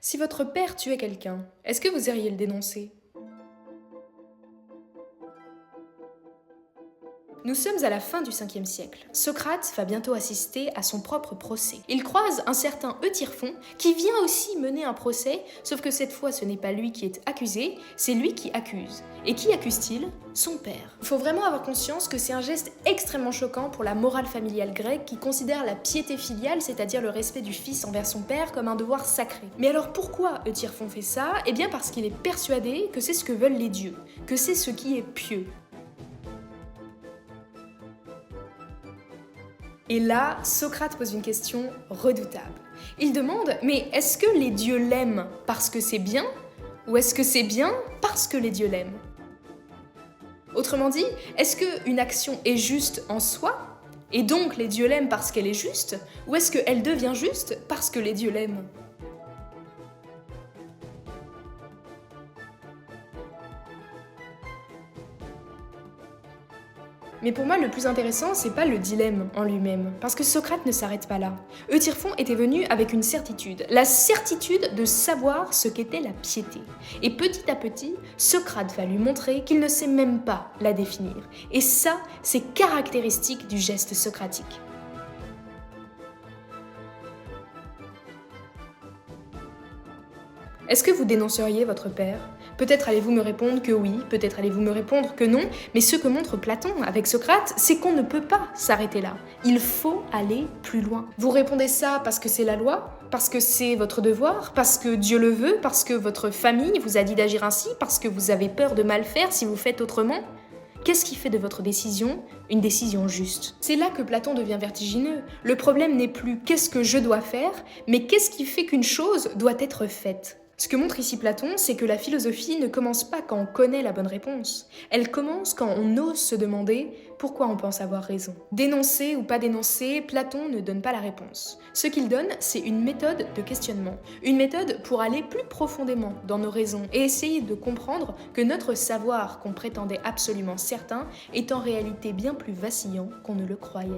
Si votre père tuait quelqu'un, est-ce que vous iriez le dénoncer? Nous sommes à la fin du 5e siècle. Socrate va bientôt assister à son propre procès. Il croise un certain Eutyphon qui vient aussi mener un procès, sauf que cette fois ce n'est pas lui qui est accusé, c'est lui qui accuse. Et qui accuse-t-il? Son père. Il faut vraiment avoir conscience que c'est un geste extrêmement choquant pour la morale familiale grecque qui considère la piété filiale, c'est-à-dire le respect du fils envers son père, comme un devoir sacré. Mais alors pourquoi Eutyphon fait ça? Eh bien parce qu'il est persuadé que c'est ce que veulent les dieux, que c'est ce qui est pieux. Et là, Socrate pose une question redoutable. Il demande, mais est-ce que les dieux l'aiment parce que c'est bien, ou est-ce que c'est bien parce que les dieux l'aiment? Autrement dit, est-ce qu'une action est juste en soi, et donc les dieux l'aiment parce qu'elle est juste, ou est-ce qu'elle devient juste parce que les dieux l'aiment? Mais pour moi, le plus intéressant, c'est pas le dilemme en lui-même, parce que Socrate ne s'arrête pas là. Eutyphon était venu avec une certitude, la certitude de savoir ce qu'était la piété. Et petit à petit, Socrate va lui montrer qu'il ne sait même pas la définir. Et ça, c'est caractéristique du geste socratique. Est-ce que vous dénonceriez votre père? Peut-être allez-vous me répondre que oui, peut-être allez-vous me répondre que non, mais ce que montre Platon avec Socrate, c'est qu'on ne peut pas s'arrêter là. Il faut aller plus loin. Vous répondez ça parce que c'est la loi, parce que c'est votre devoir, parce que Dieu le veut, parce que votre famille vous a dit d'agir ainsi, parce que vous avez peur de mal faire si vous faites autrement? Qu'est-ce qui fait de votre décision une décision juste? C'est là que Platon devient vertigineux. Le problème n'est plus qu'est-ce que je dois faire, mais qu'est-ce qui fait qu'une chose doit être faite? Ce que montre ici Platon, c'est que la philosophie ne commence pas quand on connaît la bonne réponse. Elle commence quand on ose se demander pourquoi on pense avoir raison. Dénoncer ou pas dénoncer, Platon ne donne pas la réponse. Ce qu'il donne, c'est une méthode de questionnement. Une méthode pour aller plus profondément dans nos raisons et essayer de comprendre que notre savoir qu'on prétendait absolument certain est en réalité bien plus vacillant qu'on ne le croyait.